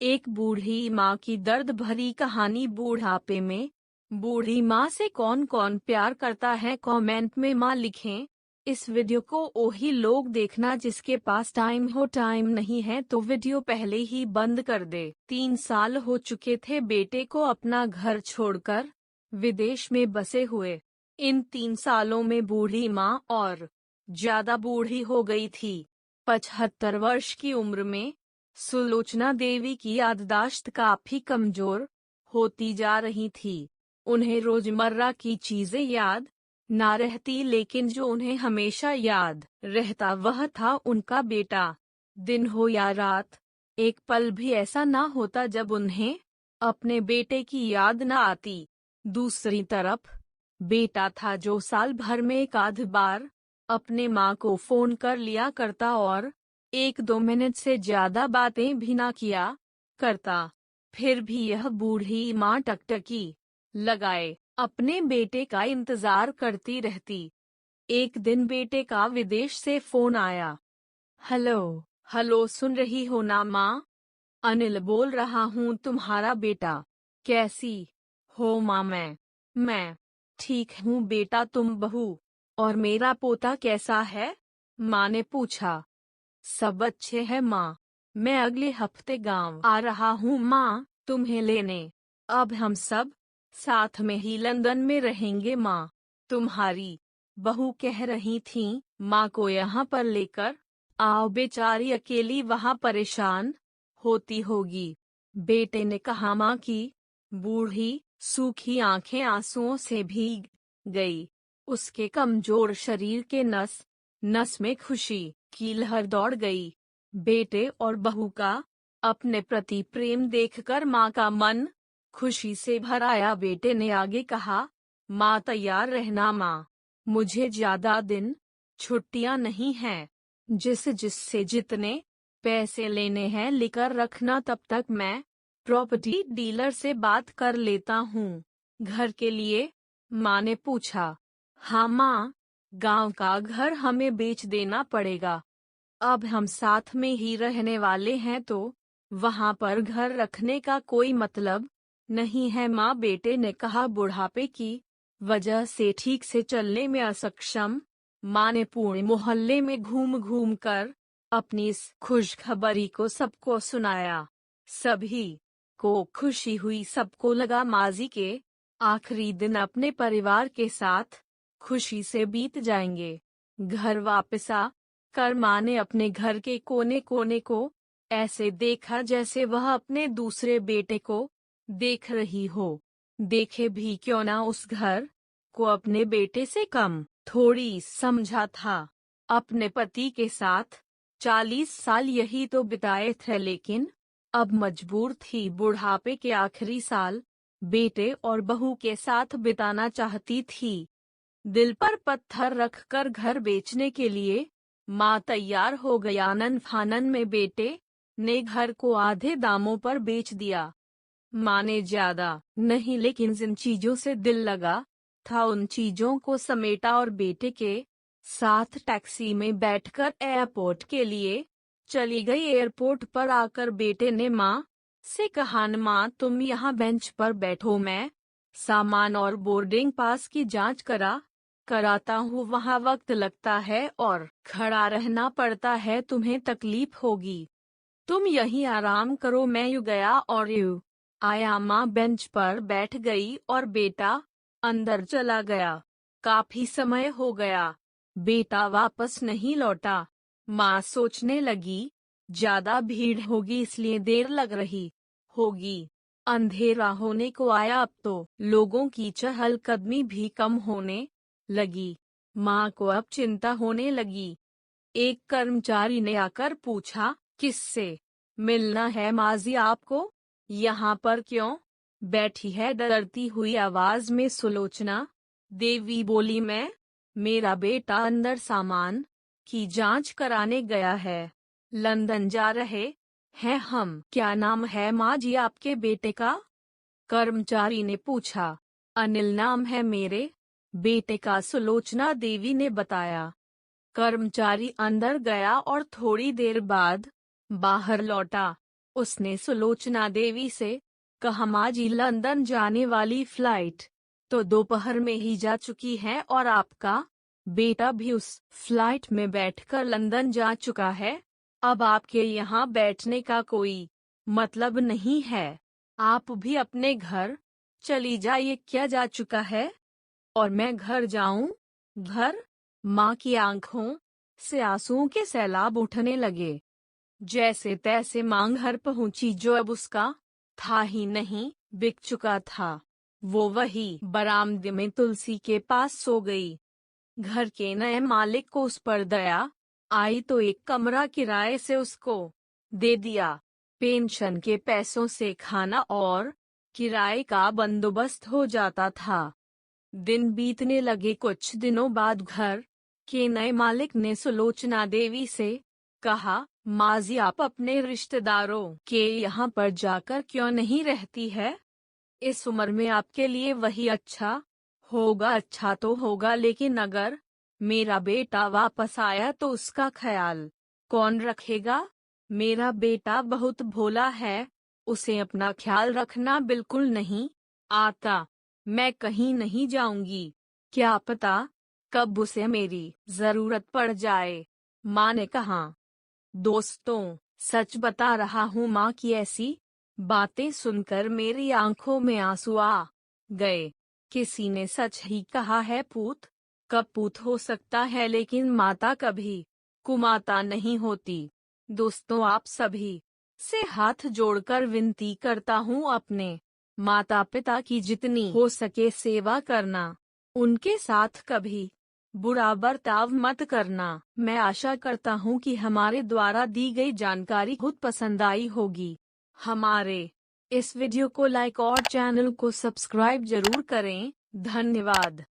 एक बूढ़ी माँ की दर्द भरी कहानी। बुढ़ापे में बूढ़ी माँ से कौन कौन प्यार करता है, कमेंट में माँ लिखें। इस वीडियो को वही लोग देखना जिसके पास टाइम नहीं है तो वीडियो पहले ही बंद कर दे। 3 साल हो चुके थे बेटे को अपना घर छोड़कर विदेश में बसे हुए। इन 3 सालों में बूढ़ी माँ और ज्यादा बूढ़ी हो गई थी। 75 वर्ष की उम्र में सुलोचना देवी की याददाश्त काफी कमजोर होती जा रही थी। उन्हें रोजमर्रा की चीजें याद ना रहती, लेकिन जो उन्हें हमेशा याद रहता वह था उनका बेटा। दिन हो या रात, एक पल भी ऐसा ना होता जब उन्हें अपने बेटे की याद ना आती। दूसरी तरफ बेटा था जो साल भर में एक आध बार अपने माँ को फोन कर लिया करता और 1-2 मिनट से ज्यादा बातें भी ना किया करता। फिर भी यह बूढ़ी माँ टकटकी लगाए अपने बेटे का इंतजार करती रहती। एक दिन बेटे का विदेश से फोन आया। हेलो हेलो, सुन रही हो ना माँ? अनिल बोल रहा हूँ, तुम्हारा बेटा। कैसी हो माँ? मैं ठीक हूँ बेटा, तुम बहू और मेरा पोता कैसा है? माँ ने पूछा। सब अच्छे हैं माँ, मैं अगले हफ्ते गांव आ रहा हूँ माँ तुम्हें लेने। अब हम सब साथ में ही लंदन में रहेंगे माँ। तुम्हारी बहू कह रही थी माँ को यहाँ पर लेकर आओ, बेचारी अकेली वहाँ परेशान होती होगी। बेटे ने कहा। माँ की बूढ़ी सूखी आंखें आंसुओं से भीग गई। उसके कमजोर शरीर के नस नस में खुशी की लहर दौड़ गई। बेटे और बहू का अपने प्रति प्रेम देखकर माँ का मन खुशी से भर आया। बेटे ने आगे कहा, माँ तैयार रहना माँ, मुझे ज्यादा दिन छुट्टियाँ नहीं हैं। जिससे जितने पैसे लेने हैं लेकर रखना, तब तक मैं प्रॉपर्टी डीलर से बात कर लेता हूँ। घर के लिए? माँ ने पूछा। हाँ माँ, गांव का घर हमें बेच देना पड़ेगा। अब हम साथ में ही रहने वाले हैं तो वहां पर घर रखने का कोई मतलब नहीं है माँ, बेटे ने कहा। बुढ़ापे की वजह से ठीक से चलने में असक्षम माँ ने पूरे मोहल्ले में घूम घूम कर अपनी इस खुशखबरी को सबको सुनाया। सभी को खुशी हुई, सबको लगा माजी के आखिरी दिन अपने परिवार के साथ खुशी से बीत जाएंगे। घर वापस आ कर माँ ने अपने घर के कोने कोने को ऐसे देखा जैसे वह अपने दूसरे बेटे को देख रही हो। देखे भी क्यों ना, उस घर को अपने बेटे से कम थोड़ी समझा था। अपने पति के साथ 40 साल यही तो बिताए थे, लेकिन अब मजबूर थी बुढ़ापे के आखिरी साल बेटे और बहू के साथ बिताना चाहती थी। दिल पर पत्थर रखकर घर बेचने के लिए माँ तैयार हो गई। आनन फानन में बेटे ने घर को आधे दामों पर बेच दिया। माँ ने ज्यादा नहीं, लेकिन जिन चीजों से दिल लगा था उन चीजों को समेटा और बेटे के साथ टैक्सी में बैठकर एयरपोर्ट के लिए चली गई। एयरपोर्ट पर आकर बेटे ने माँ से कहा, माँ तुम यहाँ बेंच पर बैठो, मैं सामान और बोर्डिंग पास की जांच कराता हूँ। वहाँ वक्त लगता है और खड़ा रहना पड़ता है, तुम्हें तकलीफ होगी। तुम यहीं आराम करो, मैं यूँ गया और यूँ आया। माँ बेंच पर बैठ गई और बेटा अंदर चला गया। काफी समय हो गया, बेटा वापस नहीं लौटा। माँ सोचने लगी, ज्यादा भीड़ होगी इसलिए देर लग रही होगी। अंधेरा होने को आया, अब तो लोगों की चहलकदमी भी कम होने लगी। माँ को अब चिंता होने लगी। एक कर्मचारी ने आकर पूछा, किससे मिलना है माजी आपको? यहाँ पर क्यों बैठी है? डरती हुई आवाज में सुलोचना देवी बोली, मेरा बेटा अंदर सामान की जांच कराने गया है। लंदन जा रहे हैं हम। क्या नाम है माँ जी आपके बेटे का? कर्मचारी ने पूछा। अनिल नाम है मेरे बेटे का, सुलोचना देवी ने बताया। कर्मचारी अंदर गया और थोड़ी देर बाद बाहर लौटा। उसने सुलोचना देवी से कहा, माँ जी लंदन जाने वाली फ्लाइट तो दोपहर में ही जा चुकी है और आपका बेटा भी उस फ्लाइट में बैठकर लंदन जा चुका है। अब आपके यहाँ बैठने का कोई मतलब नहीं है। आप भी अपने घर चली जाइए। क्या जा चुका है? और मैं घर जाऊं? घर? माँ की आंखों से आंसुओं के सैलाब उठने लगे। जैसे तैसे माँ घर पहुंची जो अब उसका था ही नहीं, बिक चुका था। वो वही बरामदे में तुलसी के पास सो गई। घर के नए मालिक को उस पर दया आई तो एक कमरा किराए से उसको दे दिया। पेंशन के पैसों से खाना और किराए का बंदोबस्त हो जाता था। दिन बीतने लगे। कुछ दिनों बाद घर के नए मालिक ने सुलोचना देवी से कहा, माँ जी आप अपने रिश्तेदारों के यहाँ पर जाकर क्यों नहीं रहती है? इस उम्र में आपके लिए वही अच्छा होगा। अच्छा तो होगा, लेकिन अगर मेरा बेटा वापस आया तो उसका ख्याल कौन रखेगा? मेरा बेटा बहुत भोला है, उसे अपना ख्याल रखना बिल्कुल नहीं आता। मैं कहीं नहीं जाऊंगी, क्या पता कब उसे मेरी जरूरत पड़ जाए। माँ ने कहा। दोस्तों, सच बता रहा हूँ, माँ की ऐसी बातें सुनकर मेरी आंखों में आंसू आ गए। किसी ने सच ही कहा है, पूत कपूत हो सकता है लेकिन माता कभी कुमाता नहीं होती। दोस्तों, आप सभी से हाथ जोड़कर विनती करता हूँ, अपने माता पिता की जितनी हो सके सेवा करना। उनके साथ कभी बुरा बर्ताव मत करना। मैं आशा करता हूँ कि हमारे द्वारा दी गई जानकारी बहुत पसंद आई होगी। हमारे इस वीडियो को लाइक और चैनल को सब्सक्राइब जरूर करें। धन्यवाद।